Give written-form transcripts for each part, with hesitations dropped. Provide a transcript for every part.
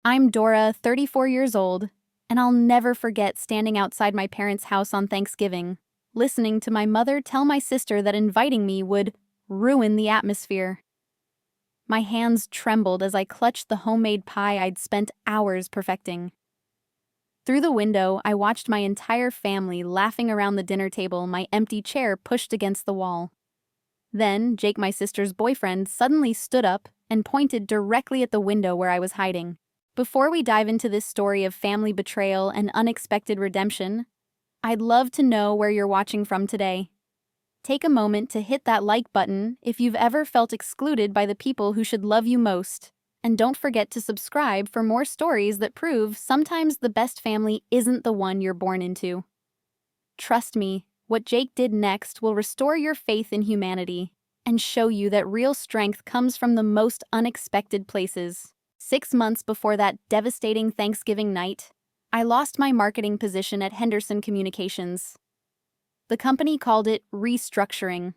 I'm Dora, 34 years old, and I'll never forget standing outside my parents' house on Thanksgiving, listening to my mother tell my sister that inviting me would ruin the atmosphere. My hands trembled as I clutched the homemade pie I'd spent hours perfecting. Through the window, I watched my entire family laughing around the dinner table, my empty chair pushed against the wall. Then, Jake, my sister's boyfriend, suddenly stood up and pointed directly at the window where I was hiding. Before we dive into this story of family betrayal and unexpected redemption, I'd love to know where you're watching from today. Take a moment to hit that like button if you've ever felt excluded by the people who should love you most. And don't forget to subscribe for more stories that prove sometimes the best family isn't the one you're born into. Trust me, what Jake did next will restore your faith in humanity and show you that real strength comes from the most unexpected places. 6 months before that devastating Thanksgiving night, I lost my marketing position at Henderson Communications. The company called it restructuring,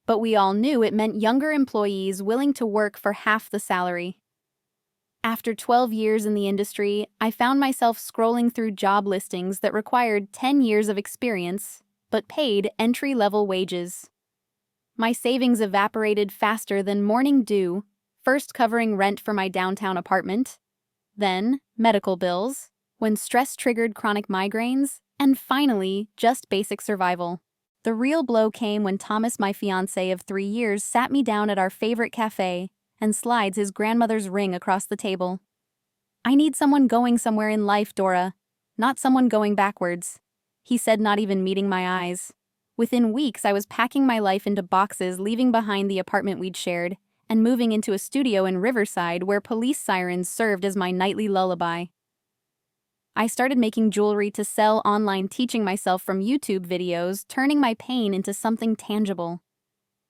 but we all knew it meant younger employees willing to work for half the salary. After 12 years in the industry, I found myself scrolling through job listings that required 10 years of experience, but paid entry-level wages. My savings evaporated faster than morning dew, first covering rent for my downtown apartment, then medical bills, when stress triggered chronic migraines, and finally, just basic survival. The real blow came when Thomas, my fiancé of 3 years, sat me down at our favorite cafe and slides his grandmother's ring across the table. "I need someone going somewhere in life, Dora, not someone going backwards," he said, not even meeting my eyes. Within weeks, I was packing my life into boxes, leaving behind the apartment we'd shared, and moving into a studio in Riverside where police sirens served as my nightly lullaby. I started making jewelry to sell online, teaching myself from YouTube videos, turning my pain into something tangible.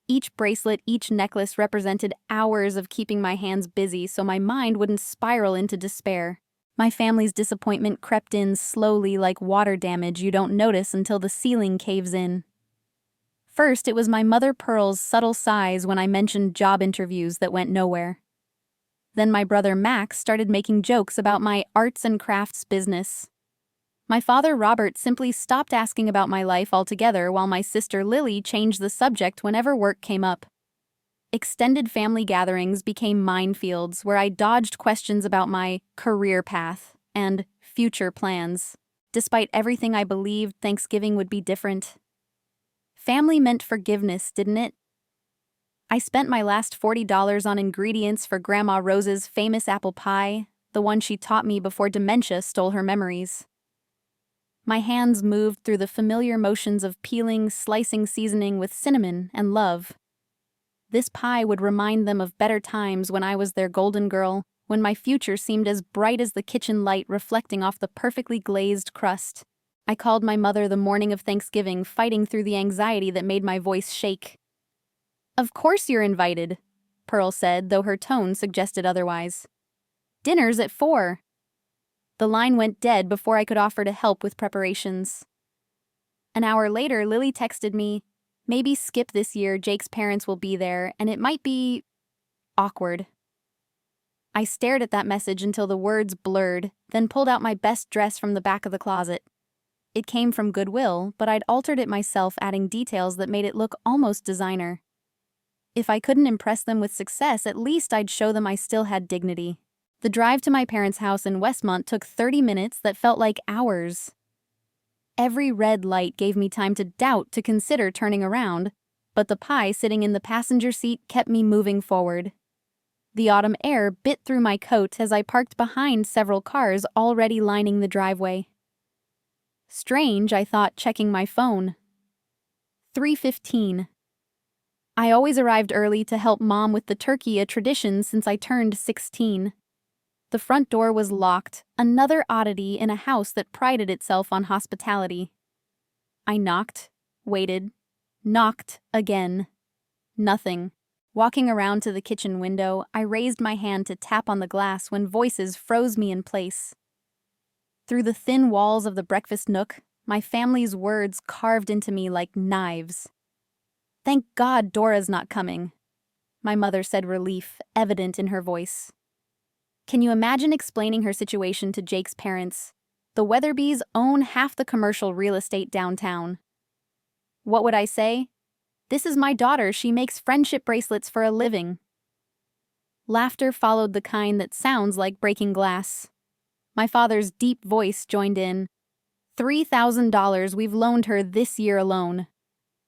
Each bracelet, each necklace represented hours of keeping my hands busy so my mind wouldn't spiral into despair. My family's disappointment crept in slowly, like water damage you don't notice until the ceiling caves in. First, it was my mother Pearl's subtle sighs when I mentioned job interviews that went nowhere. Then my brother Max started making jokes about my arts and crafts business. My father Robert simply stopped asking about my life altogether, while my sister Lily changed the subject whenever work came up. Extended family gatherings became minefields where I dodged questions about my career path and future plans. Despite everything I believed Thanksgiving would be different. Family meant forgiveness, didn't it? I spent my last $40 on ingredients for Grandma Rose's famous apple pie, the one she taught me before dementia stole her memories. My hands moved through the familiar motions of peeling, slicing, seasoning with cinnamon and love. This pie would remind them of better times when I was their golden girl, when my future seemed as bright as the kitchen light reflecting off the perfectly glazed crust. I called my mother the morning of Thanksgiving, fighting through the anxiety that made my voice shake. "Of course you're invited," Pearl said, though her tone suggested otherwise. "Dinner's at 4. The line went dead before I could offer to help with preparations. An hour later, Lily texted me, "Maybe skip this year, Jake's parents will be there, and it might be awkward." I stared at that message until the words blurred, then pulled out my best dress from the back of the closet. It came from Goodwill, but I'd altered it myself, adding details that made it look almost designer. If I couldn't impress them with success, at least I'd show them I still had dignity. The drive to my parents' house in Westmont took 30 minutes that felt like hours. Every red light gave me time to doubt to consider turning around, but the pie sitting in the passenger seat kept me moving forward. The autumn air bit through my coat as I parked behind several cars already lining the driveway. Strange, I thought, checking my phone. 3:15. I always arrived early to help Mom with the turkey, a tradition since I turned 16. The front door was locked, another oddity in a house that prided itself on hospitality. I knocked, waited, knocked again. Nothing. Walking around to the kitchen window, I raised my hand to tap on the glass when voices froze me in place. Through the thin walls of the breakfast nook, my family's words carved into me like knives. "Thank God Dora's not coming," my mother said, relief evident in her voice. Can you imagine explaining her situation to Jake's parents? The Weatherbys own half the commercial real estate downtown. What would I say? This is my daughter, she makes friendship bracelets for a living. Laughter followed, the kind that sounds like breaking glass. My father's deep voice joined in. $3,000 we've loaned her this year alone.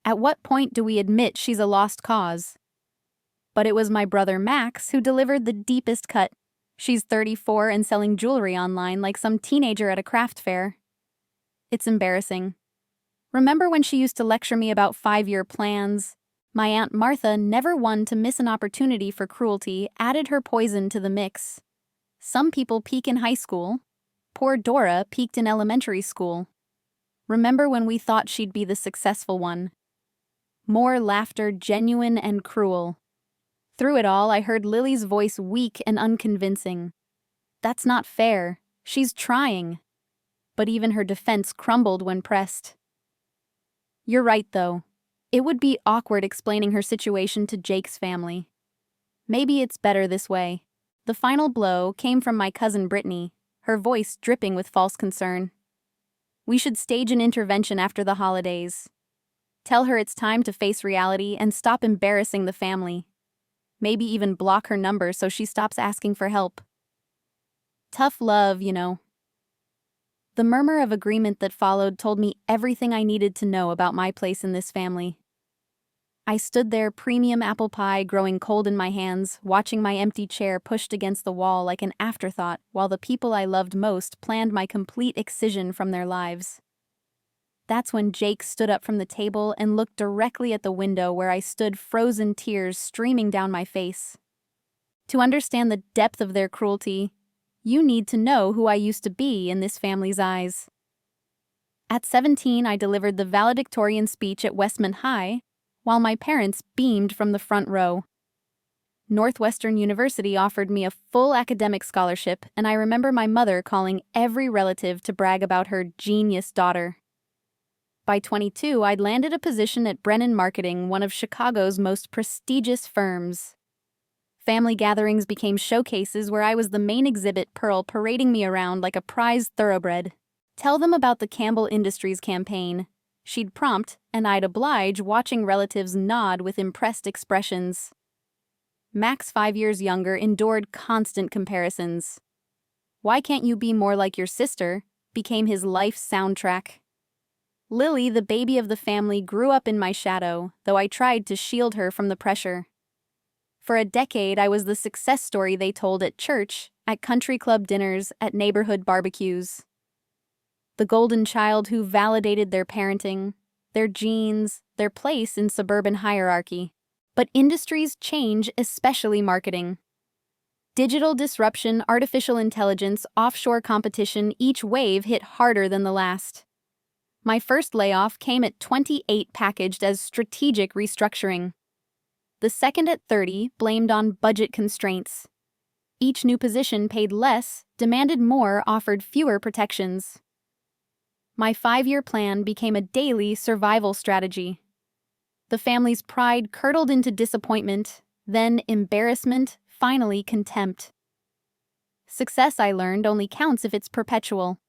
At what point do we admit she's a lost cause? But it was my brother Max who delivered the deepest cut. She's 34 and selling jewelry online like some teenager at a craft fair. It's embarrassing. Remember when she used to lecture me about 5-year plans? My Aunt Martha, never one to miss an opportunity for cruelty, added her poison to the mix. Some people peak in high school. Poor Dora peaked in elementary school. Remember when we thought she'd be the successful one? More laughter, genuine and cruel. Through it all, I heard Lily's voice, weak and unconvincing. That's not fair. She's trying. But even her defense crumbled when pressed. You're right, though. It would be awkward explaining her situation to Jake's family. Maybe it's better this way. The final blow came from my cousin Brittany, her voice dripping with false concern. We should stage an intervention after the holidays. Tell her it's time to face reality and stop embarrassing the family. Maybe even block her number so she stops asking for help. Tough love, you know. The murmur of agreement that followed told me everything I needed to know about my place in this family. I stood there, premium apple pie growing cold in my hands, watching my empty chair pushed against the wall like an afterthought, while the people I loved most planned my complete excision from their lives. That's when Jake stood up from the table and looked directly at the window where I stood, frozen tears streaming down my face. To understand the depth of their cruelty, you need to know who I used to be in this family's eyes. At 17, I delivered the valedictorian speech at Westmont High, while my parents beamed from the front row. Northwestern University offered me a full academic scholarship, and I remember my mother calling every relative to brag about her genius daughter. By 22, I'd landed a position at Brennan Marketing, one of Chicago's most prestigious firms. Family gatherings became showcases where I was the main exhibit, Pearl parading me around like a prized thoroughbred. Tell them about the Campbell Industries campaign. She'd prompt, and I'd oblige, watching relatives nod with impressed expressions. Max, 5 years younger, endured constant comparisons. "Why can't you be more like your sister?" became his life's soundtrack. Lily, the baby of the family, grew up in my shadow, though I tried to shield her from the pressure. For a decade, I was the success story they told at church, at country club dinners, at neighborhood barbecues. The golden child who validated their parenting, their genes, their place in suburban hierarchy. But industries change, especially marketing. Digital disruption, artificial intelligence, offshore competition, each wave hit harder than the last. My first layoff came at 28, packaged as strategic restructuring. The second at 30, blamed on budget constraints. Each new position paid less, demanded more, offered fewer protections. My 5-year plan became a daily survival strategy. The family's pride curdled into disappointment, then embarrassment, finally contempt. Success, I learned, only counts if it's perpetual.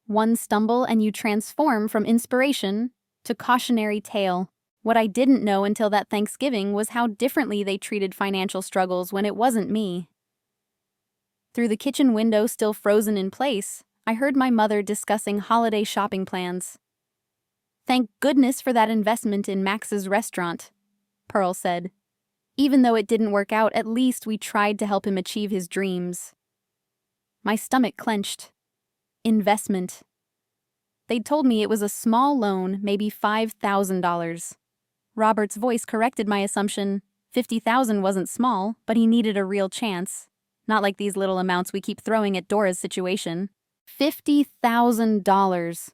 One stumble and you transform from inspiration to cautionary tale. What I didn't know until that Thanksgiving was how differently they treated financial struggles when it wasn't me. Through the kitchen window still frozen in place, I heard my mother discussing holiday shopping plans. "Thank goodness for that investment in Max's restaurant," Pearl said. "Even though it didn't work out, at least we tried to help him achieve his dreams." My stomach clenched. Investment. They'd told me it was a small loan, maybe $5,000. Robert's voice corrected my assumption. 50,000 wasn't small, but he needed a real chance. Not like these little amounts we keep throwing at Dora's situation. $50,000.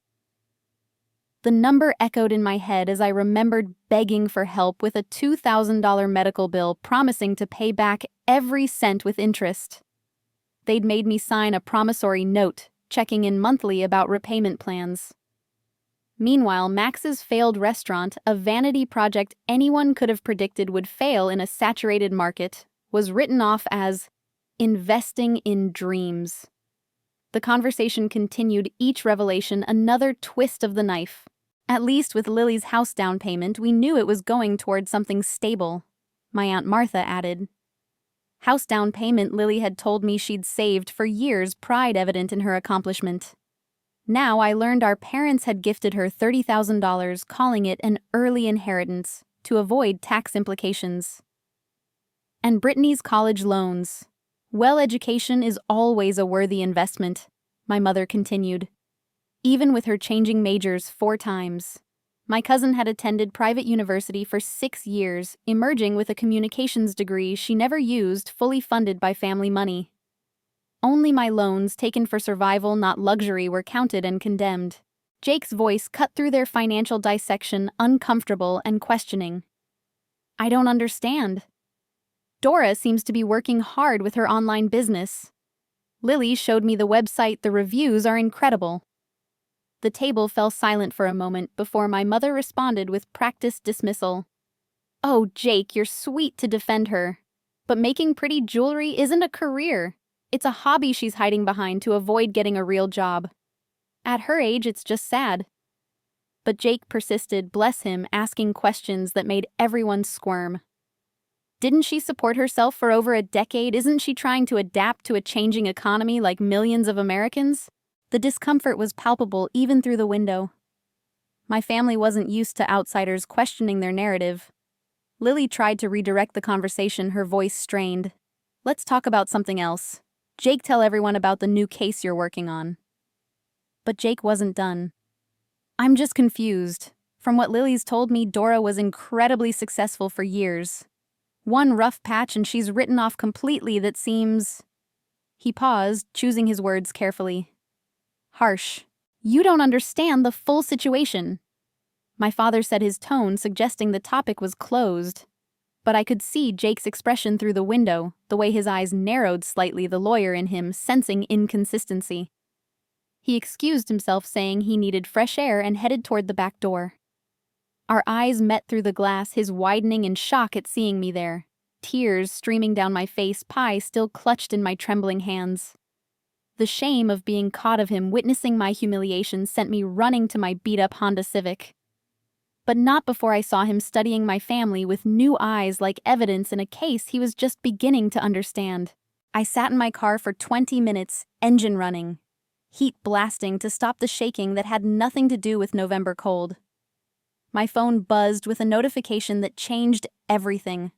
The number echoed in my head as I remembered begging for help with a $2,000 medical bill, promising to pay back every cent with interest. They'd made me sign a promissory note, checking in monthly about repayment plans. Meanwhile, Max's failed restaurant, a vanity project anyone could have predicted would fail in a saturated market, was written off as Investing in dreams. The conversation continued, each revelation another twist of the knife. At least with Lily's house down payment, we knew it was going toward something stable, my Aunt Martha added. House down payment, Lily had told me she'd saved for years, pride evident in her accomplishment. Now I learned our parents had gifted her $30,000, calling it an early inheritance, to avoid tax implications. And Brittany's college loans. Well, education is always a worthy investment, my mother continued. Even with her changing majors 4 times. My cousin had attended private university for 6 years, emerging with a communications degree she never used, fully funded by family money. Only my loans, taken for survival, not luxury, were counted and condemned. Jake's voice cut through their financial dissection, uncomfortable and questioning. I don't understand. Dora seems to be working hard with her online business. Lily showed me the website. The reviews are incredible. The table fell silent for a moment before my mother responded with practiced dismissal. Oh, Jake, you're sweet to defend her. But making pretty jewelry isn't a career. It's a hobby she's hiding behind to avoid getting a real job. At her age, it's just sad. But Jake persisted, bless him, asking questions that made everyone squirm. Didn't she support herself for over a decade? Isn't she trying to adapt to a changing economy like millions of Americans? The discomfort was palpable even through the window. My family wasn't used to outsiders questioning their narrative. Lily tried to redirect the conversation, her voice strained. Let's talk about something else. Jake, tell everyone about the new case you're working on. But Jake wasn't done. I'm just confused. From what Lily's told me, Dora was incredibly successful for years. One rough patch and she's written off completely. That seems... He paused, choosing his words carefully. Harsh. You don't understand the full situation. My father said, his tone suggesting the topic was closed. But I could see Jake's expression through the window, the way his eyes narrowed slightly, the lawyer in him sensing inconsistency. He excused himself, saying he needed fresh air, and headed toward the back door. Our eyes met through the glass, his widening in shock at seeing me there. Tears streaming down my face, pie still clutched in my trembling hands. The shame of being caught of him witnessing my humiliation sent me running to my beat-up Honda Civic. But not before I saw him studying my family with new eyes, like evidence in a case he was just beginning to understand. I sat in my car for 20 minutes, engine running, heat blasting to stop the shaking that had nothing to do with November cold. My phone buzzed with a notification that changed everything.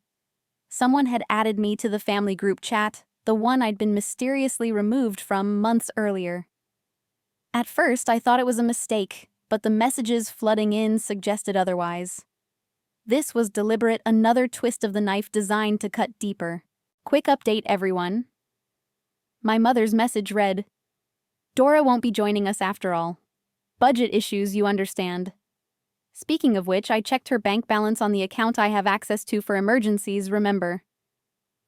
Someone had added me to the family group chat, the one I'd been mysteriously removed from months earlier. At first, I thought it was a mistake, but the messages flooding in suggested otherwise. This was deliberate, another twist of the knife designed to cut deeper. Quick update, everyone. My mother's message read, Dora won't be joining us after all. Budget issues, you understand. Speaking of which, I checked her bank balance on the account I have access to for emergencies, remember.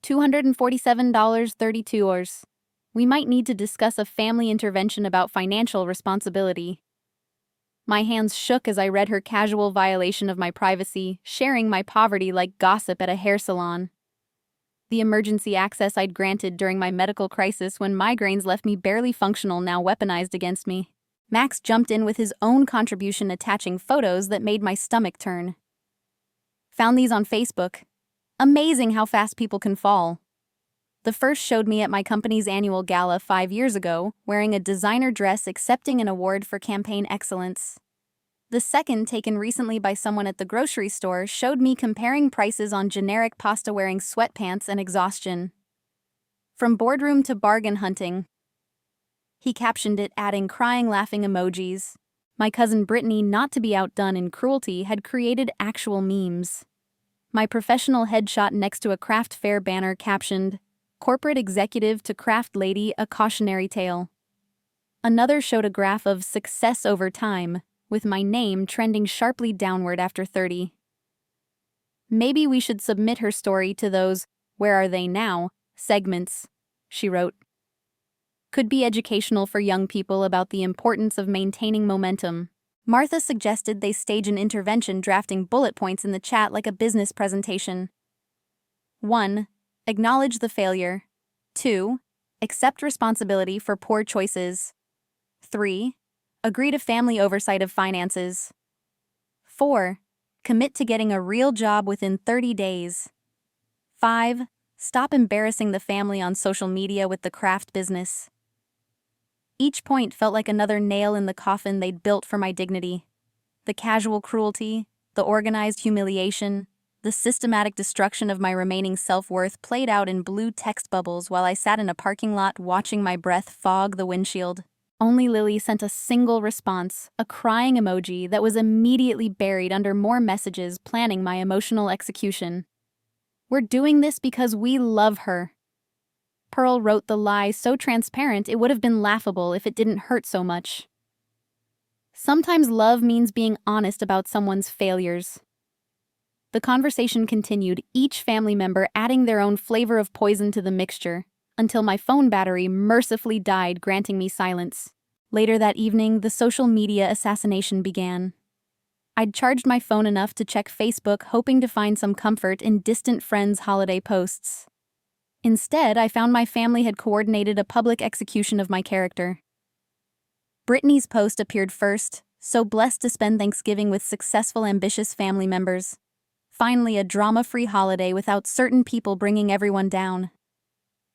$247.32. We might need to discuss a family intervention about financial responsibility. My hands shook as I read her casual violation of my privacy, sharing my poverty like gossip at a hair salon. The emergency access I'd granted during my medical crisis when migraines left me barely functional now weaponized against me. Max jumped in with his own contribution, attaching photos that made my stomach turn. Found these on Facebook. Amazing how fast people can fall. The first showed me at my company's annual gala 5 years ago, wearing a designer dress accepting an award for campaign excellence. The second, taken recently by someone at the grocery store, showed me comparing prices on generic pasta-wearing sweatpants and exhaustion. From boardroom to bargain hunting. He captioned it, adding crying, laughing emojis. My cousin Brittany, not to be outdone in cruelty, had created actual memes. My professional headshot next to a craft fair banner captioned, Corporate Executive to Craft Lady, a Cautionary Tale. Another showed a graph of success over time, with my name trending sharply downward after 30. Maybe we should submit her story to those "Where Are They Now?" segments, she wrote. Could be educational for young people about the importance of maintaining momentum. Martha suggested they stage an intervention, drafting bullet points in the chat like a business presentation. 1. Acknowledge the failure. 2. Accept responsibility for poor choices. 3. Agree to family oversight of finances. 4. Commit to getting a real job within 30 days. 5. Stop embarrassing the family on social media with the craft business. Each point felt like another nail in the coffin they'd built for my dignity. The casual cruelty, the organized humiliation, the systematic destruction of my remaining self-worth played out in blue text bubbles while I sat in a parking lot watching my breath fog the windshield. Only Lily sent a single response, a crying emoji that was immediately buried under more messages planning my emotional execution. "We're doing this because we love her." Pearl wrote the lie so transparent it would have been laughable if it didn't hurt so much. Sometimes love means being honest about someone's failures. The conversation continued, each family member adding their own flavor of poison to the mixture, until my phone battery mercifully died, granting me silence. Later that evening, the social media assassination began. I'd charged my phone enough to check Facebook, hoping to find some comfort in distant friends' holiday posts. Instead, I found my family had coordinated a public execution of my character. Brittany's post appeared first, so blessed to spend Thanksgiving with successful, ambitious family members. Finally, a drama-free holiday without certain people bringing everyone down.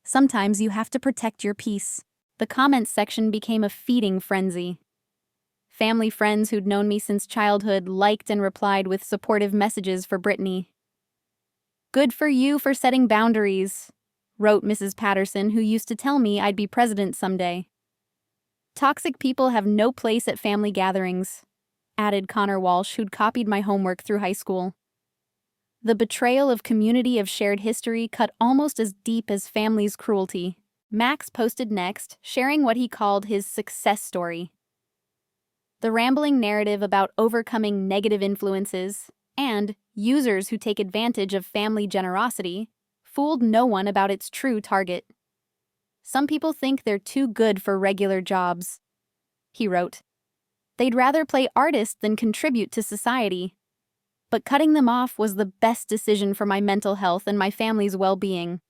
Sometimes you have to protect your peace. The comments section became a feeding frenzy. Family friends who'd known me since childhood liked and replied with supportive messages for Brittany. "Good for you for setting boundaries," wrote Mrs. Patterson, who used to tell me I'd be president someday. "Toxic people have no place at family gatherings," added Connor Walsh, who'd copied my homework through high school. The betrayal of community of shared history cut almost as deep as family's cruelty. Max posted next, sharing what he called his success story. The rambling narrative about overcoming negative influences and users who take advantage of family generosity fooled no one about its true target. "Some people think they're too good for regular jobs," he wrote. "They'd rather play artist than contribute to society. But cutting them off was the best decision for my mental health and my family's well-being."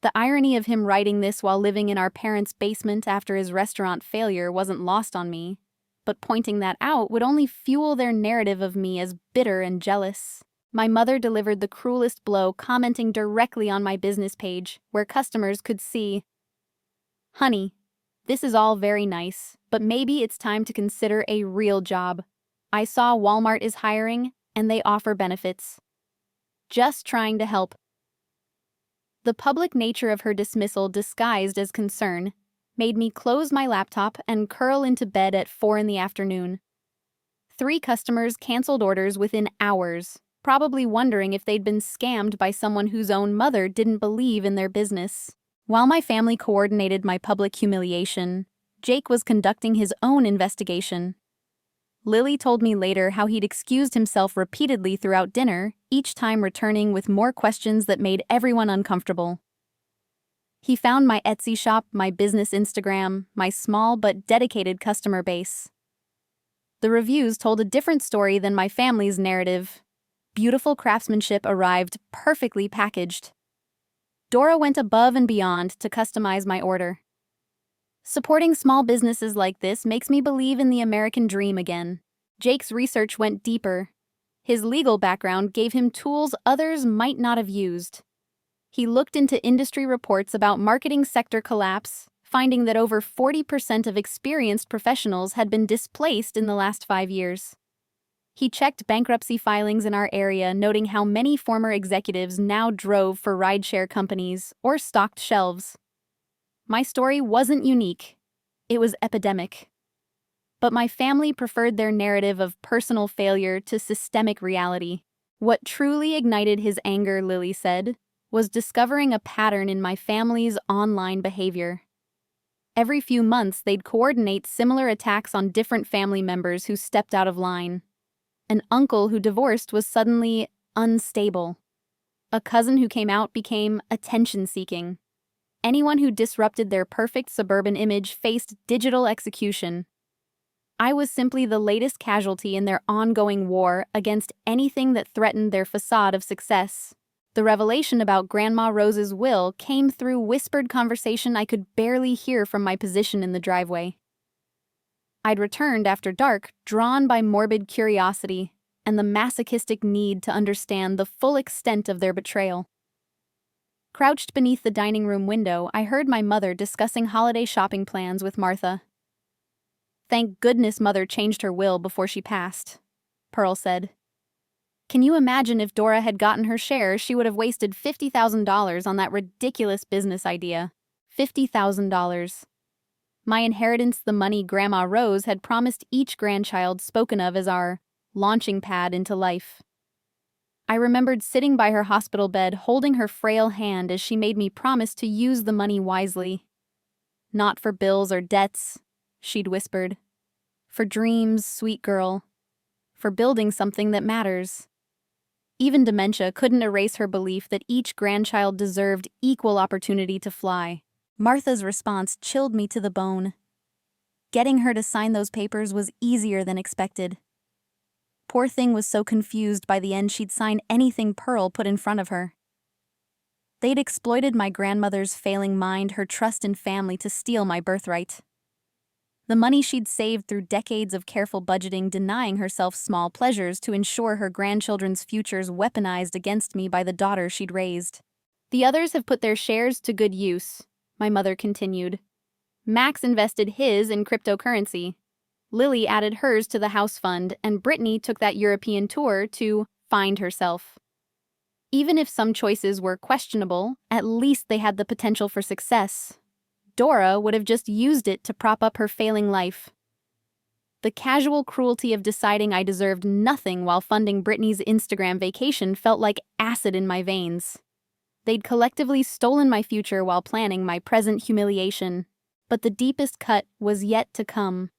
The irony of him writing this while living in our parents' basement after his restaurant failure wasn't lost on me, but pointing that out would only fuel their narrative of me as bitter and jealous. My mother delivered the cruelest blow, commenting directly on my business page, where customers could see, "Honey, this is all very nice, but maybe it's time to consider a real job. I saw Walmart is hiring, and they offer benefits. Just trying to help." The public nature of her dismissal, disguised as concern, made me close my laptop and curl into bed at 4 in the afternoon. 3 customers canceled orders within hours, probably wondering if they'd been scammed by someone whose own mother didn't believe in their business. While my family coordinated my public humiliation, Jake was conducting his own investigation. Lily told me later how he'd excused himself repeatedly throughout dinner, each time returning with more questions that made everyone uncomfortable. He found my Etsy shop, my business Instagram, my small but dedicated customer base. The reviews told a different story than my family's narrative. Beautiful craftsmanship arrived perfectly packaged. Dora went above and beyond to customize my order. Supporting small businesses like this makes me believe in the American dream again. Jake's research went deeper. His legal background gave him tools others might not have used. He looked into industry reports about marketing sector collapse, finding that over 40% of experienced professionals had been displaced in the last 5 years. He checked bankruptcy filings in our area, noting how many former executives now drove for rideshare companies or stocked shelves. My story wasn't unique. It was epidemic. But my family preferred their narrative of personal failure to systemic reality. What truly ignited his anger, Lily said, was discovering a pattern in my family's online behavior. Every few months, they'd coordinate similar attacks on different family members who stepped out of line. An uncle who divorced was suddenly unstable. A cousin who came out became attention-seeking. Anyone who disrupted their perfect suburban image faced digital execution. I was simply the latest casualty in their ongoing war against anything that threatened their facade of success. The revelation about Grandma Rose's will came through whispered conversation I could barely hear from my position in the driveway. I'd returned after dark, drawn by morbid curiosity and the masochistic need to understand the full extent of their betrayal. Crouched beneath the dining room window, I heard my mother discussing holiday shopping plans with Martha. "Thank goodness Mother changed her will before she passed," Pearl said. "Can you imagine if Dora had gotten her share, she would have wasted $50,000 on that ridiculous business idea. $50,000. My inheritance, the money Grandma Rose had promised each grandchild, spoken of as our launching pad into life." I remembered sitting by her hospital bed, holding her frail hand as she made me promise to use the money wisely. "Not for bills or debts," she'd whispered. "For dreams, sweet girl. For building something that matters." Even dementia couldn't erase her belief that each grandchild deserved equal opportunity to fly. Martha's response chilled me to the bone. Getting her to sign those papers was easier than expected. Poor thing was so confused by the end she'd sign anything Pearl put in front of her. They'd exploited my grandmother's failing mind, her trust in family, to steal my birthright. The money she'd saved through decades of careful budgeting, denying herself small pleasures to ensure her grandchildren's futures, weaponized against me by the daughter she'd raised. "The others have put their shares to good use," my mother continued. "Max invested his in cryptocurrency. Lily added hers to the house fund, and Brittany took that European tour to find herself. Even if some choices were questionable, at least they had the potential for success. Dora would have just used it to prop up her failing life. The casual cruelty of deciding I deserved nothing while funding Brittany's Instagram vacation felt like acid in my veins. They'd collectively stolen my future while planning my present humiliation. But the deepest cut was yet to come.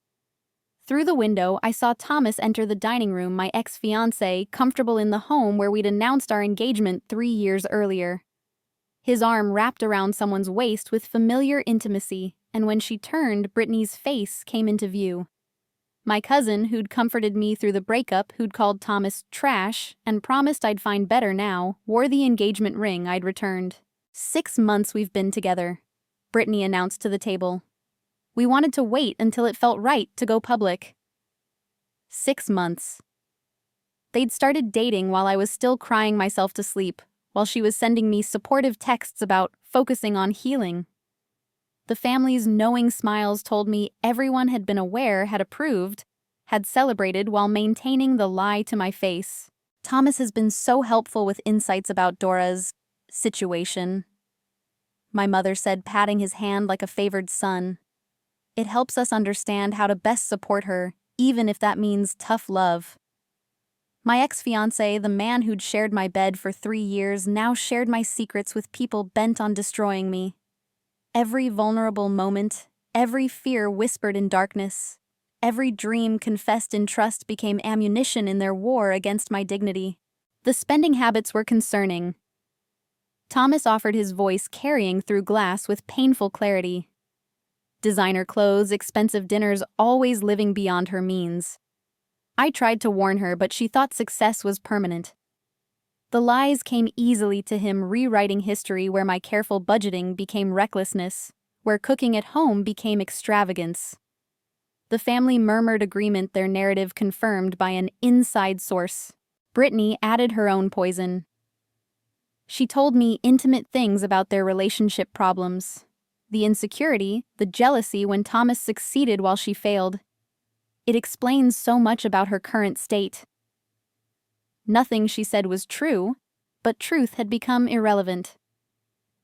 Through the window, I saw Thomas enter the dining room, my ex-fiancé, comfortable in the home where we'd announced our engagement 3 years earlier. His arm wrapped around someone's waist with familiar intimacy, and when she turned, Brittany's face came into view. My cousin, who'd comforted me through the breakup, who'd called Thomas trash and promised I'd find better now, wore the engagement ring I'd returned. 6 months we've been together," Brittany announced to the table. "We wanted to wait until it felt right to go public." 6 months. They'd started dating while I was still crying myself to sleep, while she was sending me supportive texts about focusing on healing. The family's knowing smiles told me everyone had been aware, had approved, had celebrated while maintaining the lie to my face. "Thomas has been so helpful with insights about Dora's situation," my mother said, patting his hand like a favored son. "It helps us understand how to best support her, even if that means tough love." My ex-fiancé, the man who'd shared my bed for 3 years, now shared my secrets with people bent on destroying me. Every vulnerable moment, every fear whispered in darkness, every dream confessed in trust became ammunition in their war against my dignity. The spending habits were concerning. Thomas offered his voice, carrying through glass with painful clarity. Designer clothes, expensive dinners, always living beyond her means. I tried to warn her, but she thought success was permanent. The lies came easily to him, rewriting history where my careful budgeting became recklessness, where cooking at home became extravagance. The family murmured agreement, their narrative confirmed by an inside source. Brittany added her own poison. She told me intimate things about their relationship problems. The insecurity, the jealousy when Thomas succeeded while she failed. It explains so much about her current state. Nothing she said was true, but truth had become irrelevant.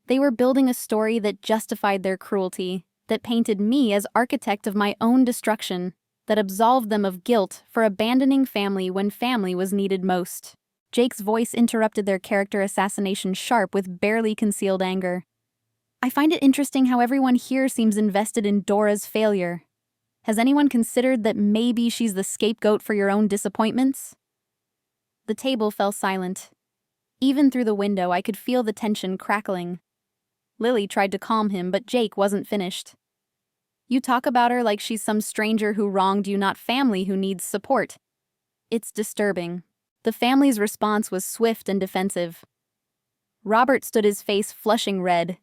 They were building a story that justified their cruelty, that painted me as architect of my own destruction, that absolved them of guilt for abandoning family when family was needed most. Jake's voice interrupted their character assassination, sharp with barely concealed anger. "I find it interesting how everyone here seems invested in Dora's failure. Has anyone considered that maybe she's the scapegoat for your own disappointments?" The table fell silent. Even through the window, I could feel the tension crackling. Lily tried to calm him, but Jake wasn't finished. "You talk about her like she's some stranger who wronged you, not family who needs support. It's disturbing." The family's response was swift and defensive. Robert stood his face flushing red.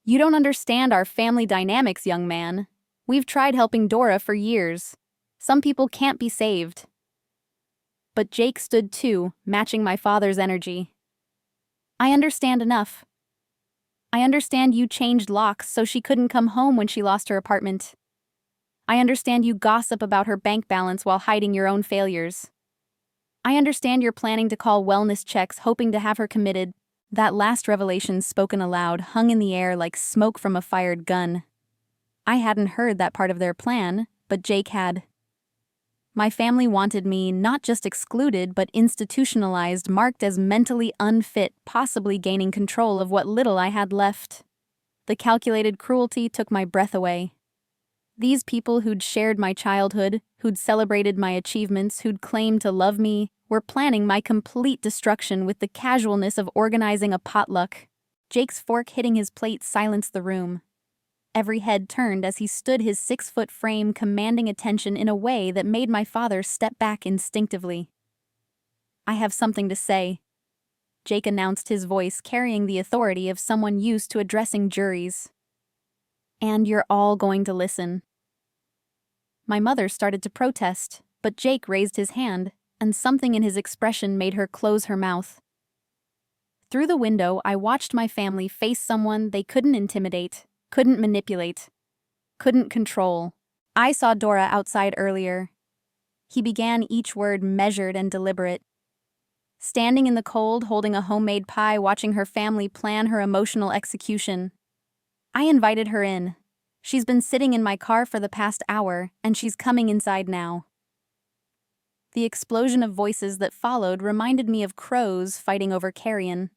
"You don't understand our family dynamics, young man. We've tried helping Dora for years. Some people can't be saved." But Jake stood too, matching my father's energy. "I understand enough. I understand you changed locks so she couldn't come home when she lost her apartment. I understand you gossip about her bank balance while hiding your own failures. I understand you're planning to call wellness checks hoping to have her committed." That last revelation, spoken aloud, hung in the air like smoke from a fired gun. I hadn't heard that part of their plan, but Jake had. My family wanted me not just excluded but institutionalized, marked as mentally unfit, possibly gaining control of what little I had left. The calculated cruelty took my breath away. These people who'd shared my childhood, who'd celebrated my achievements, who'd claimed to love me, were planning my complete destruction with the casualness of organizing a potluck. Jake's fork hitting his plate silenced the room. Every head turned as he stood, his 6-foot frame commanding attention in a way that made my father step back instinctively. "I have something to say," Jake announced, his voice carrying the authority of someone used to addressing juries. "And you're all going to listen." My mother started to protest, but Jake raised his hand, and something in his expression made her close her mouth. Through the window, I watched my family face someone they couldn't intimidate, couldn't manipulate, couldn't control. I saw Dora outside earlier. He began each word measured and deliberate. Standing in the cold, holding a homemade pie, watching her family plan her emotional execution. I invited her in. She's been sitting in my car for the past hour, and she's coming inside now. The explosion of voices that followed reminded me of crows fighting over carrion.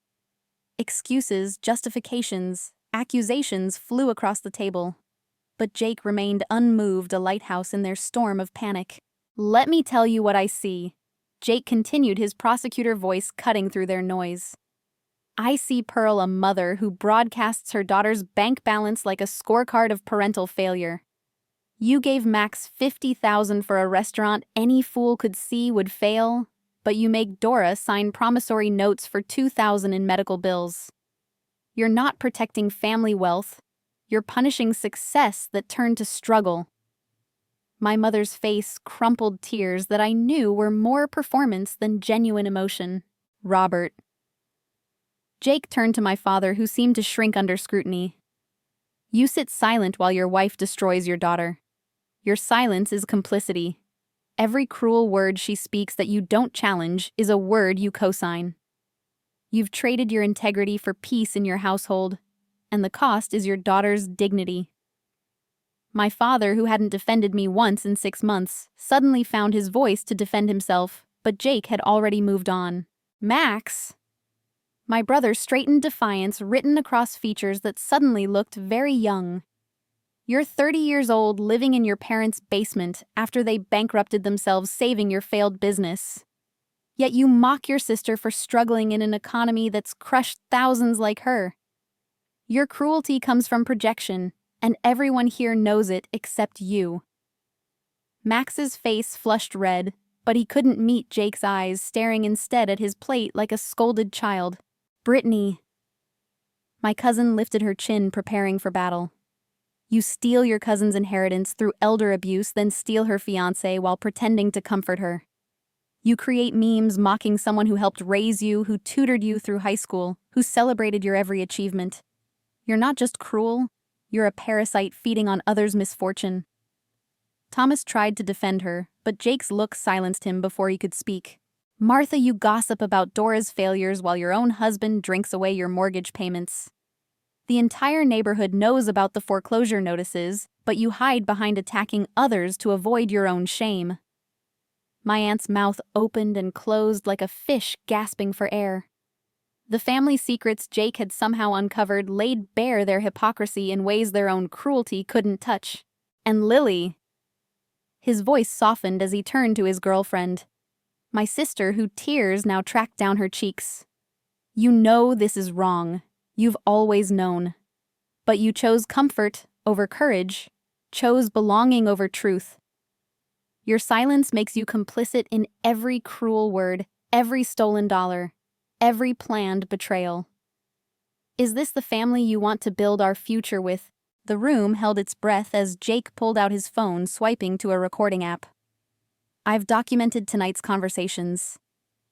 Excuses, justifications, accusations flew across the table. But Jake remained unmoved, a lighthouse in their storm of panic. "Let me tell you what I see," Jake continued, his prosecutor voice cutting through their noise. "I see Pearl, a mother who broadcasts her daughter's bank balance like a scorecard of parental failure. You gave Max $50,000 for a restaurant any fool could see would fail, but you make Dora sign promissory notes for $2,000 in medical bills. You're not protecting family wealth, you're punishing success that turned to struggle." My mother's face crumpled tears that I knew were more performance than genuine emotion. "Robert." Jake turned to my father, who seemed to shrink under scrutiny. "You sit silent while your wife destroys your daughter. Your silence is complicity. Every cruel word she speaks that you don't challenge is a word you co-sign. You've traded your integrity for peace in your household, and the cost is your daughter's dignity." My father, who hadn't defended me once in 6 months, suddenly found his voice to defend himself, but Jake had already moved on. "Max!" My brother straightened defiance written across features that suddenly looked very young. "You're 30 years old, living in your parents' basement after they bankrupted themselves saving your failed business. Yet you mock your sister for struggling in an economy that's crushed thousands like her. Your cruelty comes from projection, and everyone here knows it except you." Max's face flushed red, but he couldn't meet Jake's eyes, staring instead at his plate like a scolded child. "Brittany." My cousin lifted her chin, preparing for battle. "You steal your cousin's inheritance through elder abuse, then steal her fiancé while pretending to comfort her. You create memes mocking someone who helped raise you, who tutored you through high school, who celebrated your every achievement. You're not just cruel, you're a parasite feeding on others' misfortune." Thomas tried to defend her, but Jake's look silenced him before he could speak. "Martha, you gossip about Dora's failures while your own husband drinks away your mortgage payments. The entire neighborhood knows about the foreclosure notices, but you hide behind attacking others to avoid your own shame." My aunt's mouth opened and closed like a fish gasping for air. The family secrets Jake had somehow uncovered laid bare their hypocrisy in ways their own cruelty couldn't touch. "And Lily." His voice softened as he turned to his girlfriend. My sister, who tears now tracked down her cheeks. "You know this is wrong. You've always known. But you chose comfort over courage, chose belonging over truth. Your silence makes you complicit in every cruel word, every stolen dollar, every planned betrayal." Is this the family you want to build our future with? The room held its breath as Jake pulled out his phone, swiping to a recording app. I've documented tonight's conversations.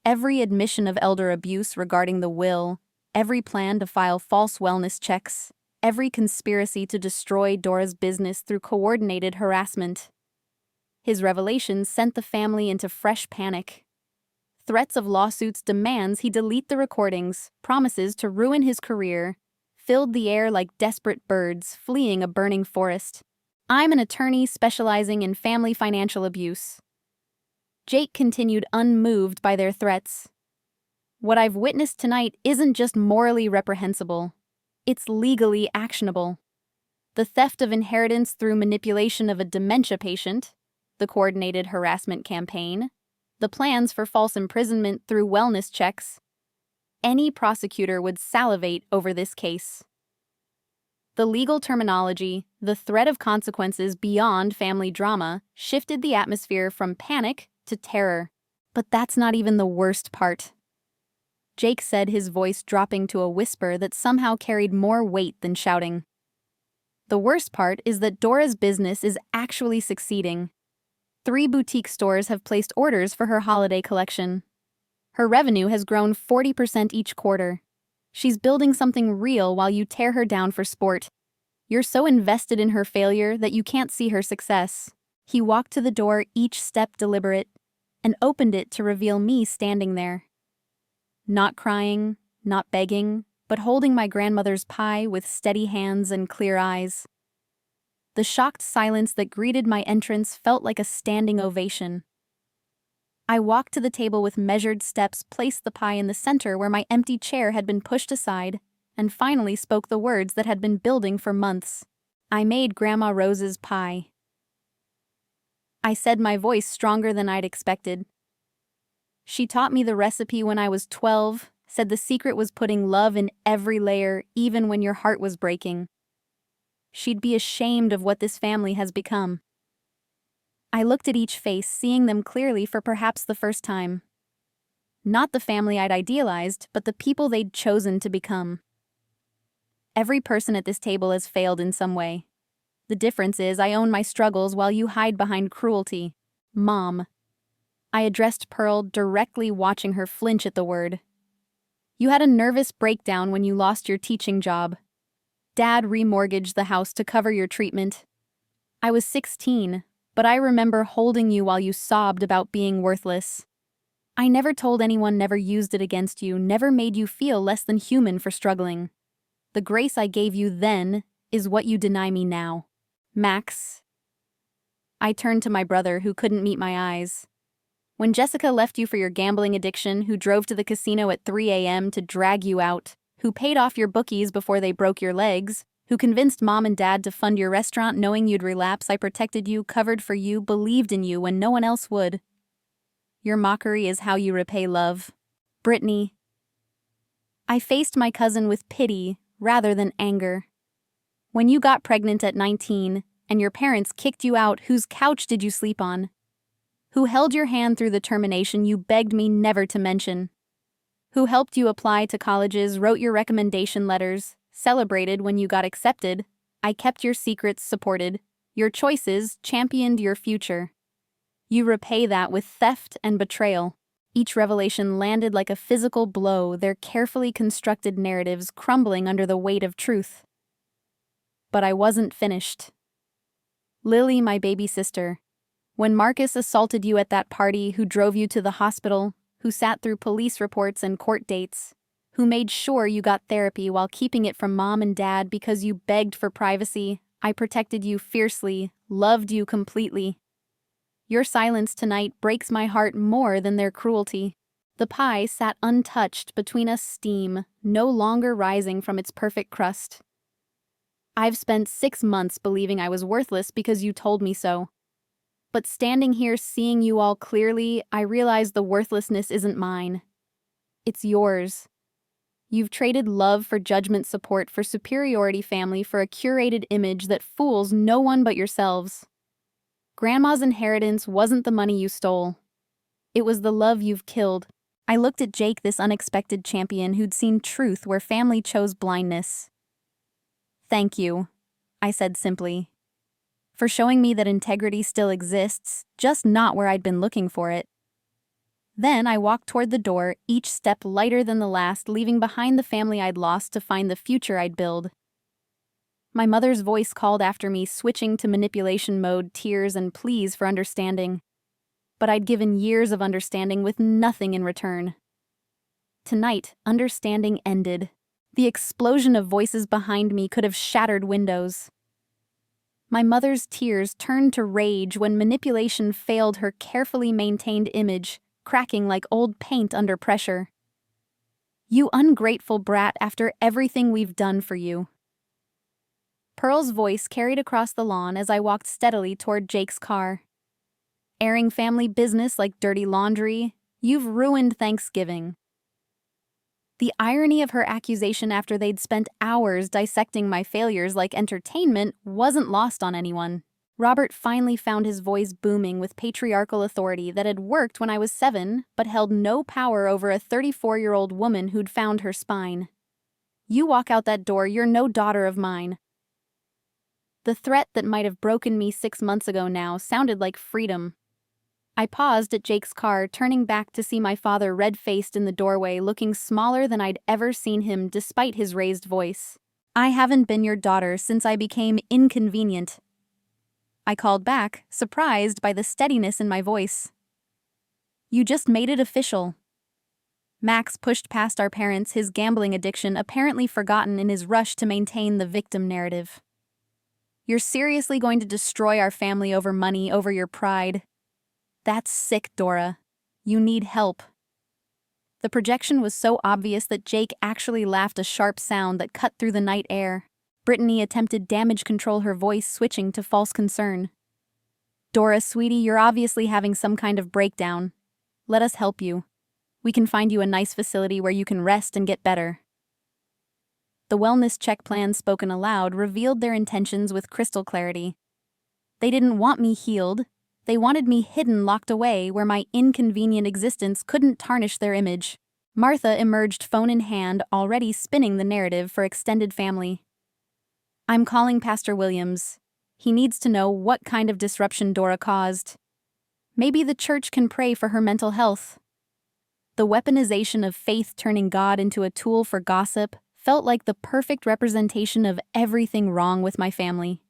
Every admission of elder abuse regarding the will, every plan to file false wellness checks, every conspiracy to destroy Dora's business through coordinated harassment. His revelations sent the family into fresh panic. Threats of lawsuits, demands he delete the recordings, promises to ruin his career, filled the air like desperate birds fleeing a burning forest. I'm an attorney specializing in family financial abuse. Jake continued, unmoved by their threats. What I've witnessed tonight isn't just morally reprehensible. It's legally actionable. The theft of inheritance through manipulation of a dementia patient, the coordinated harassment campaign, the plans for false imprisonment through wellness checks. Any prosecutor would salivate over this case. The legal terminology, the threat of consequences beyond family drama, shifted the atmosphere from panic to terror. But that's not even the worst part. Jake said, his voice dropping to a whisper that somehow carried more weight than shouting. The worst part is that Dora's business is actually succeeding. 3 boutique stores have placed orders for her holiday collection. Her revenue has grown 40% each quarter. She's building something real while you tear her down for sport. You're so invested in her failure that you can't see her success. He walked to the door, each step deliberate, and opened it to reveal me standing there. Not crying, not begging, but holding my grandmother's pie with steady hands and clear eyes. The shocked silence that greeted my entrance felt like a standing ovation. I walked to the table with measured steps, placed the pie in the center where my empty chair had been pushed aside, and finally spoke the words that had been building for months. I made Grandma Rose's pie. I said, my voice stronger than I'd expected. She taught me the recipe when I was 12, said the secret was putting love in every layer, even when your heart was breaking. She'd be ashamed of what this family has become. I looked at each face, seeing them clearly for perhaps the first time. Not the family I'd idealized, but the people they'd chosen to become. Every person at this table has failed in some way. The difference is I own my struggles while you hide behind cruelty. Mom. I addressed Pearl, directly, watching her flinch at the word. You had a nervous breakdown when you lost your teaching job. Dad remortgaged the house to cover your treatment. I was 16, but I remember holding you while you sobbed about being worthless. I never told anyone, never used it against you, never made you feel less than human for struggling. The grace I gave you then is what you deny me now. Max. I turned to my brother, who couldn't meet my eyes. When Jessica left you for your gambling addiction, who drove to the casino at 3 a.m. to drag you out, who paid off your bookies before they broke your legs, who convinced Mom and Dad to fund your restaurant knowing you'd relapse, I protected you, covered for you, believed in you when no one else would. Your mockery is how you repay love. Brittany. I faced my cousin with pity rather than anger. When you got pregnant at 19 and your parents kicked you out, whose couch did you sleep on? Who held your hand through the termination you begged me never to mention? Who helped you apply to colleges, wrote your recommendation letters, celebrated when you got accepted? I kept your secrets, supported your choices, championed your future. You repay that with theft and betrayal. Each revelation landed like a physical blow, their carefully constructed narratives crumbling under the weight of truth. But I wasn't finished. Lily, my baby sister. When Marcus assaulted you at that party, who drove you to the hospital, who sat through police reports and court dates, who made sure you got therapy while keeping it from Mom and Dad because you begged for privacy, I protected you fiercely, loved you completely. Your silence tonight breaks my heart more than their cruelty. The pie sat untouched between us, steam, no longer rising from its perfect crust. I've spent 6 months believing I was worthless because you told me so. But standing here seeing you all clearly, I realize the worthlessness isn't mine. It's yours. You've traded love for judgment, support for superiority, family for a curated image that fools no one but yourselves. Grandma's inheritance wasn't the money you stole. It was the love you've killed. I looked at Jake, this unexpected champion who'd seen truth where family chose blindness. "Thank you," I said simply, "for showing me that integrity still exists, just not where I'd been looking for it." Then I walked toward the door, each step lighter than the last, leaving behind the family I'd lost to find the future I'd build. My mother's voice called after me, switching to manipulation mode, tears and pleas for understanding. But I'd given years of understanding with nothing in return. Tonight, understanding ended. The explosion of voices behind me could have shattered windows. My mother's tears turned to rage when manipulation failed her carefully maintained image, cracking like old paint under pressure. "You ungrateful brat, after everything we've done for you." Pearl's voice carried across the lawn as I walked steadily toward Jake's car. "Airing family business like dirty laundry, you've ruined Thanksgiving." The irony of her accusation after they'd spent hours dissecting my failures like entertainment wasn't lost on anyone. Robert finally found his voice booming with patriarchal authority that had worked when I was 7, but held no power over a 34-year-old woman who'd found her spine. "You walk out that door, you're no daughter of mine." The threat that might have broken me 6 months ago now sounded like freedom. I paused at Jake's car, turning back to see my father red-faced in the doorway, looking smaller than I'd ever seen him despite his raised voice. "I haven't been your daughter since I became inconvenient," I called back, surprised by the steadiness in my voice. "You just made it official." Max pushed past our parents, his gambling addiction apparently forgotten in his rush to maintain the victim narrative. "You're seriously going to destroy our family over money, over your pride? That's sick, Dora. You need help." The projection was so obvious that Jake actually laughed, a sharp sound that cut through the night air. Brittany attempted damage control, her voice switching to false concern. "Dora, sweetie, you're obviously having some kind of breakdown. Let us help you. We can find you a nice facility where you can rest and get better." The wellness check plan spoken aloud revealed their intentions with crystal clarity. They didn't want me healed. They wanted me hidden, locked away, where my inconvenient existence couldn't tarnish their image. Martha emerged, phone in hand, already spinning the narrative for extended family. "I'm calling Pastor Williams. He needs to know what kind of disruption Dora caused. Maybe the church can pray for her mental health." The weaponization of faith turning God into a tool for gossip felt like the perfect representation of everything wrong with my family.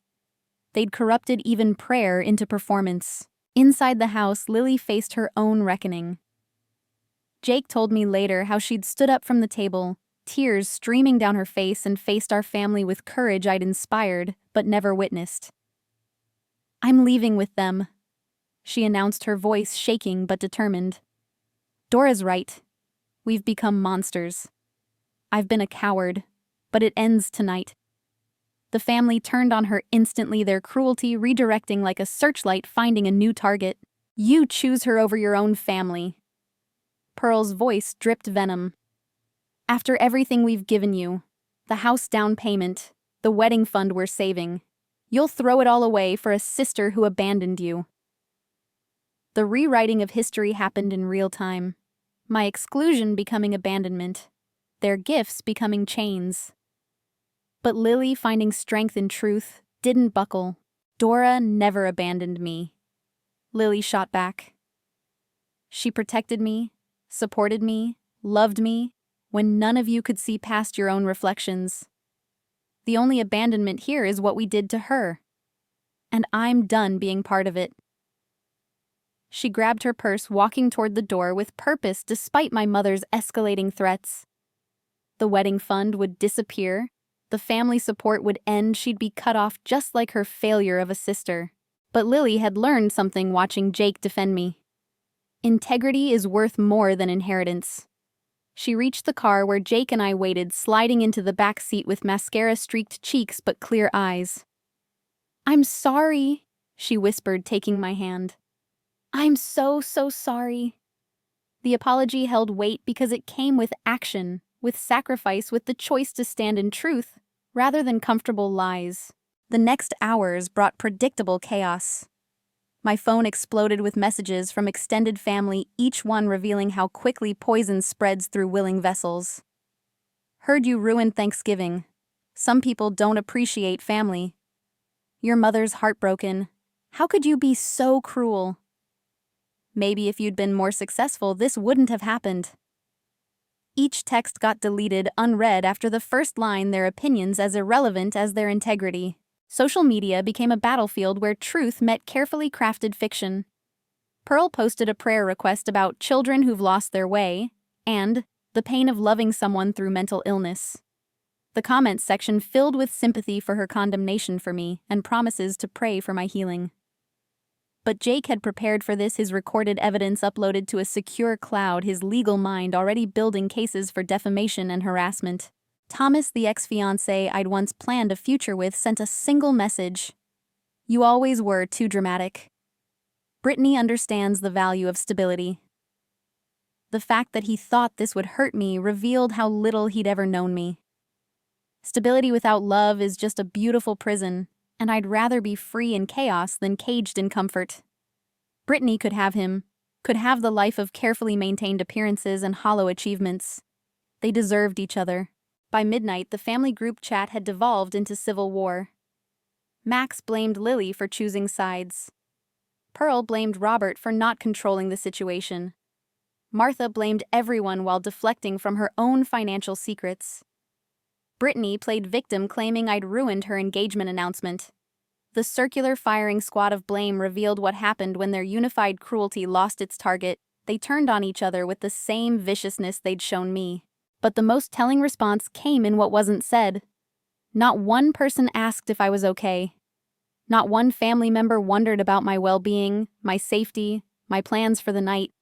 They'd corrupted even prayer into performance. Inside the house, Lily faced her own reckoning. Jake told me later how she'd stood up from the table, tears streaming down her face, and faced our family with courage I'd inspired but never witnessed. "I'm leaving with them," she announced, her voice shaking but determined. "Dora's right. We've become monsters. I've been a coward, but it ends tonight." The family turned on her instantly, their cruelty redirecting like a searchlight finding a new target. "You choose her over your own family." Pearl's voice dripped venom. "After everything we've given you, the house down payment, the wedding fund we're saving, you'll throw it all away for a sister who abandoned you." The rewriting of history happened in real time. My exclusion becoming abandonment, their gifts becoming chains. But Lily, finding strength in truth, didn't buckle. "Dora never abandoned me," Lily shot back. "She protected me, supported me, loved me, when none of you could see past your own reflections. The only abandonment here is what we did to her. And I'm done being part of it." She grabbed her purse, walking toward the door with purpose despite my mother's escalating threats. The wedding fund would disappear. The family support would end. She'd be cut off just like her failure of a sister. But Lily had learned something watching Jake defend me. Integrity is worth more than inheritance. She reached the car where Jake and I waited, sliding into the back seat with mascara-streaked cheeks but clear eyes. "I'm sorry," she whispered, taking my hand. "I'm so sorry." The apology held weight because it came with action, with sacrifice, with the choice to stand in truth, rather than comfortable lies. The next hours brought predictable chaos. My phone exploded with messages from extended family, each one revealing how quickly poison spreads through willing vessels. Heard you ruined Thanksgiving. Some people don't appreciate family. Your mother's heartbroken. How could you be so cruel? Maybe if you'd been more successful, this wouldn't have happened. Each text got deleted unread after the first line, their opinions as irrelevant as their integrity. Social media became a battlefield where truth met carefully crafted fiction. Pearl posted a prayer request about children who've lost their way and the pain of loving someone through mental illness. The comments section filled with sympathy for her condemnation for me and promises to pray for my healing. But Jake had prepared for this, his recorded evidence uploaded to a secure cloud, his legal mind already building cases for defamation and harassment. Thomas, the ex-fiancé I'd once planned a future with, sent a single message. You always were too dramatic. Brittany understands the value of stability. The fact that he thought this would hurt me revealed how little he'd ever known me. Stability without love is just a beautiful prison, and I'd rather be free in chaos than caged in comfort. Brittany could have him, could have the life of carefully maintained appearances and hollow achievements. They deserved each other. By midnight, the family group chat had devolved into civil war. Max blamed Lily for choosing sides. Pearl blamed Robert for not controlling the situation. Martha blamed everyone while deflecting from her own financial secrets. Brittany played victim, claiming I'd ruined her engagement announcement. The circular firing squad of blame revealed what happened when their unified cruelty lost its target. They turned on each other with the same viciousness they'd shown me. But the most telling response came in what wasn't said. Not one person asked if I was okay. Not one family member wondered about my well-being, my safety, my plans for the night.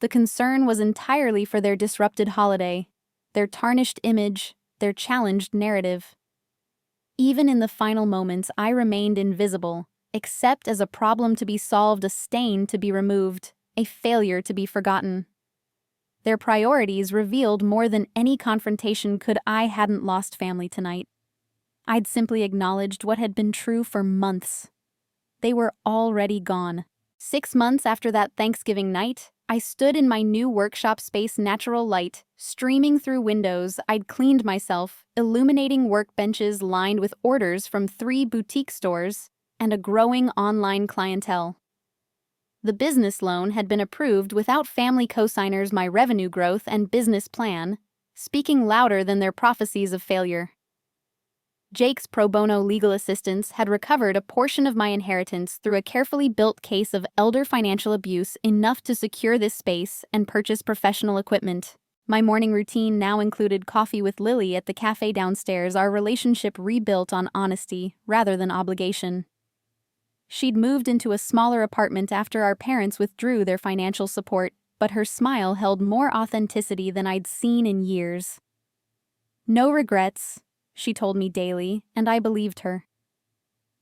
The concern was entirely for their disrupted holiday, their tarnished image, their challenged narrative. Even in the final moments, I remained invisible, except as a problem to be solved, a stain to be removed, a failure to be forgotten. Their priorities revealed more than any confrontation could. I hadn't lost family tonight. I'd simply acknowledged what had been true for months. They were already gone. 6 months after that Thanksgiving night, I stood in my new workshop space, natural light, streaming through windows. I'd cleaned myself, illuminating workbenches lined with orders from 3 boutique stores and a growing online clientele. The business loan had been approved without family cosigners, my revenue growth and business plan, speaking louder than their prophecies of failure. Jake's pro bono legal assistance had recovered a portion of my inheritance through a carefully built case of elder financial abuse, enough to secure this space and purchase professional equipment. My morning routine now included coffee with Lily at the cafe downstairs, our relationship rebuilt on honesty rather than obligation. She'd moved into a smaller apartment after our parents withdrew their financial support, but her smile held more authenticity than I'd seen in years. No regrets, she told me daily, and I believed her.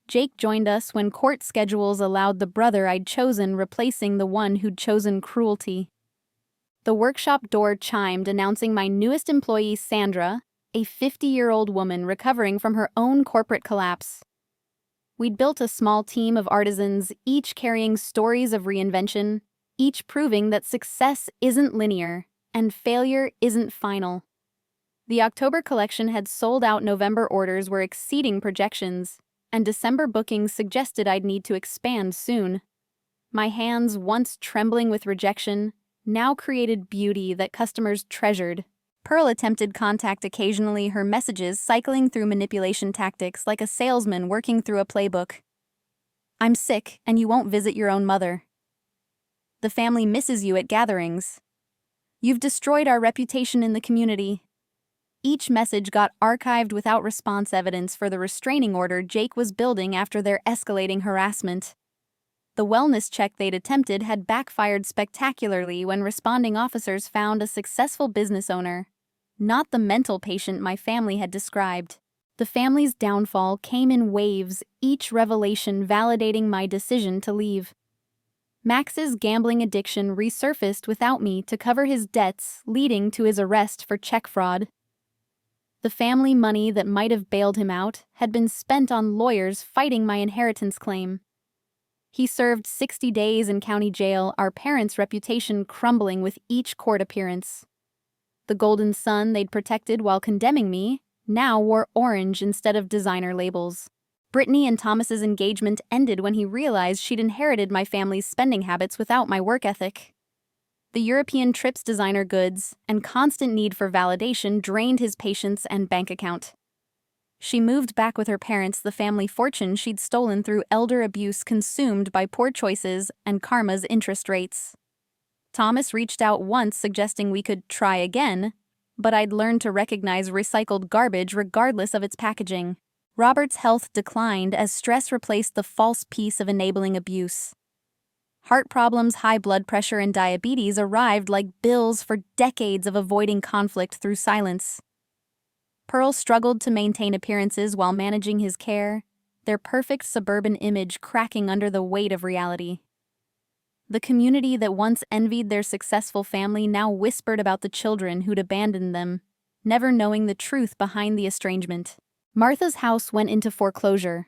Jake joined us when court schedules allowed the brother I'd chosen replacing the one who'd chosen cruelty. The workshop door chimed, announcing my newest employee, Sandra, a 50-year-old woman recovering from her own corporate collapse. We'd built a small team of artisans, each carrying stories of reinvention, each proving that success isn't linear and failure isn't final. The October collection had sold out, November orders were exceeding projections, and December bookings suggested I'd need to expand soon. My hands, once trembling with rejection, now created beauty that customers treasured. Pearl attempted contact occasionally, her messages cycling through manipulation tactics like a salesman working through a playbook. I'm sick, and you won't visit your own mother. The family misses you at gatherings. You've destroyed our reputation in the community. Each message got archived without response, evidence for the restraining order Jake was building after their escalating harassment. The wellness check they'd attempted had backfired spectacularly when responding officers found a successful business owner, not the mental patient my family had described. The family's downfall came in waves, each revelation validating my decision to leave. Max's gambling addiction resurfaced without me to cover his debts, leading to his arrest for check fraud. The family money that might have bailed him out had been spent on lawyers fighting my inheritance claim. He served 60 days in county jail, our parents' reputation crumbling with each court appearance. The golden sun they'd protected while condemning me now wore orange instead of designer labels. Brittany and Thomas's engagement ended when he realized she'd inherited my family's spending habits without my work ethic. The European trips, designer goods, and constant need for validation drained his patience and bank account. She moved back with her parents, the family fortune she'd stolen through elder abuse consumed by poor choices and karma's interest rates. Thomas reached out once suggesting we could try again, but I'd learned to recognize recycled garbage regardless of its packaging. Robert's health declined as stress replaced the false peace of enabling abuse. Heart problems, high blood pressure, and diabetes arrived like bills for decades of avoiding conflict through silence. Pearl struggled to maintain appearances while managing his care, their perfect suburban image cracking under the weight of reality. The community that once envied their successful family now whispered about the children who'd abandoned them, never knowing the truth behind the estrangement. Martha's house went into foreclosure,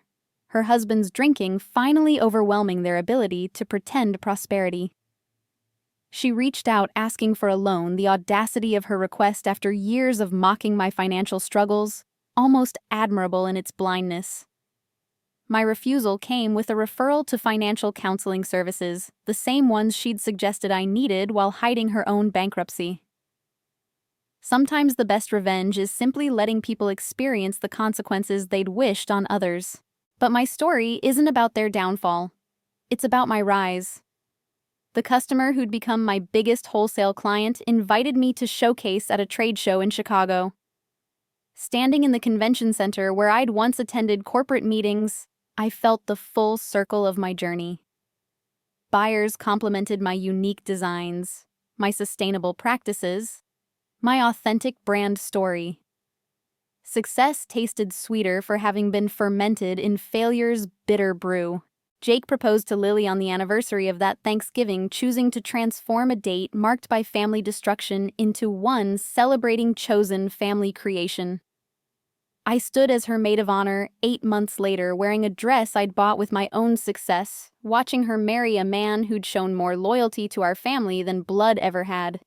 her husband's drinking finally overwhelming their ability to pretend prosperity. She reached out asking for a loan, the audacity of her request after years of mocking my financial struggles, almost admirable in its blindness. My refusal came with a referral to financial counseling services, the same ones she'd suggested I needed while hiding her own bankruptcy. Sometimes the best revenge is simply letting people experience the consequences they'd wished on others. But my story isn't about their downfall. It's about my rise. The customer who'd become my biggest wholesale client invited me to showcase at a trade show in Chicago. Standing in the convention center where I'd once attended corporate meetings, I felt the full circle of my journey. Buyers complimented my unique designs, my sustainable practices, my authentic brand story. Success tasted sweeter for having been fermented in failure's bitter brew. Jake proposed to Lily on the anniversary of that Thanksgiving, choosing to transform a date marked by family destruction into one celebrating chosen family creation. I stood as her maid of honor 8 months later, wearing a dress I'd bought with my own success, watching her marry a man who'd shown more loyalty to our family than blood ever had.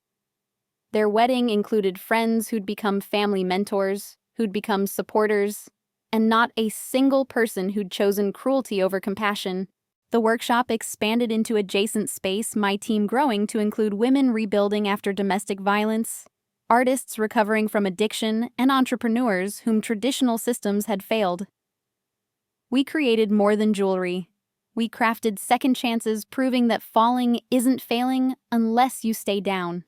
Their wedding included friends who'd become family mentors, who'd become supporters, and not a single person who'd chosen cruelty over compassion. The workshop expanded into adjacent space, my team growing to include women rebuilding after domestic violence, artists recovering from addiction, and entrepreneurs whom traditional systems had failed. We created more than jewelry. We crafted second chances, proving that falling isn't failing unless you stay down.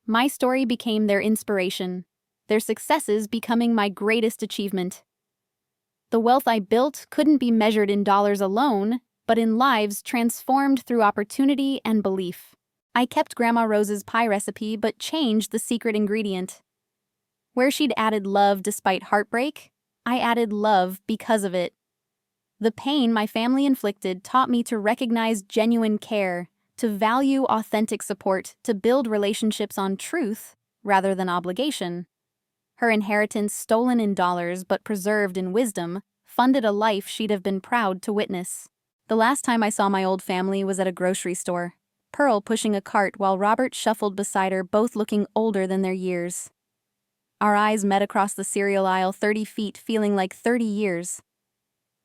My story became their inspiration, their successes becoming my greatest achievement. The wealth I built couldn't be measured in dollars alone, but in lives transformed through opportunity and belief. I kept Grandma Rose's pie recipe but changed the secret ingredient. Where she'd added love despite heartbreak, I added love because of it. The pain my family inflicted taught me to recognize genuine care, to value authentic support, to build relationships on truth rather than obligation. Her inheritance, stolen in dollars but preserved in wisdom, funded a life she'd have been proud to witness. The last time I saw my old family was at a grocery store, Pearl pushing a cart while Robert shuffled beside her, both looking older than their years. Our eyes met across the cereal aisle, 30 feet, feeling like 30 years.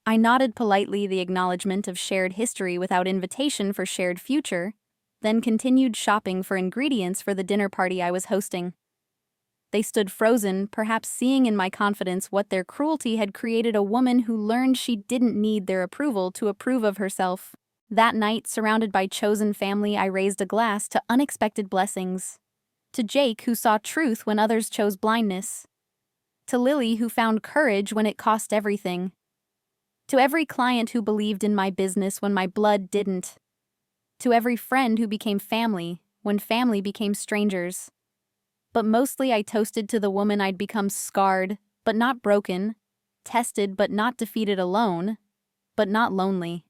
I nodded politely, the acknowledgement of shared history without invitation for shared future, then continued shopping for ingredients for the dinner party I was hosting. They stood frozen, perhaps seeing in my confidence what their cruelty had created, a woman who learned she didn't need their approval to approve of herself. That night, surrounded by chosen family, I raised a glass to unexpected blessings. To Jake, who saw truth when others chose blindness. To Lily, who found courage when it cost everything. To every client who believed in my business when my blood didn't. To every friend who became family when family became strangers. But mostly I toasted to the woman I'd become, scarred, but not broken, tested but not defeated, alone, but not lonely.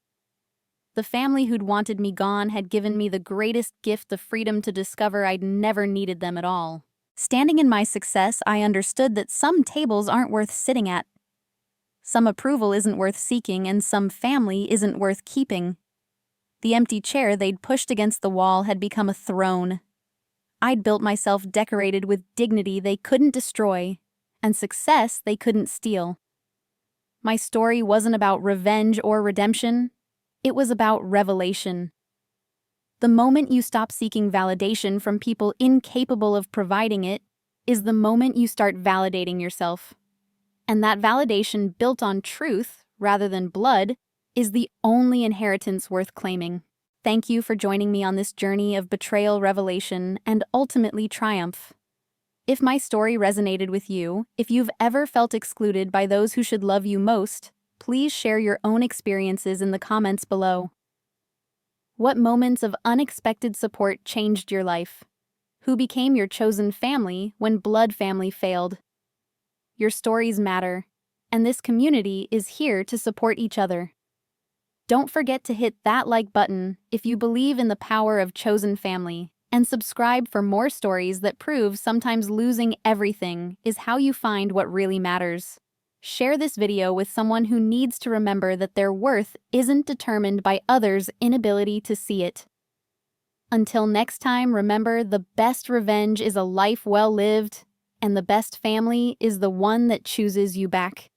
The family who'd wanted me gone had given me the greatest gift, the freedom to discover I'd never needed them at all. Standing in my success, I understood that some tables aren't worth sitting at. Some approval isn't worth seeking, and some family isn't worth keeping. The empty chair they'd pushed against the wall had become a throne. I'd built myself decorated with dignity they couldn't destroy, and success they couldn't steal. My story wasn't about revenge or redemption. It was about revelation. The moment you stop seeking validation from people incapable of providing it is the moment you start validating yourself. And that validation built on truth, rather than blood, is the only inheritance worth claiming. Thank you for joining me on this journey of betrayal, revelation, and ultimately triumph. If my story resonated with you, if you've ever felt excluded by those who should love you most, please share your own experiences in the comments below. What moments of unexpected support changed your life? Who became your chosen family when blood family failed? Your stories matter, and this community is here to support each other. Don't forget to hit that like button if you believe in the power of chosen family, and subscribe for more stories that prove sometimes losing everything is how you find what really matters. Share this video with someone who needs to remember that their worth isn't determined by others' inability to see it. Until next time, remember, the best revenge is a life well lived, and the best family is the one that chooses you back.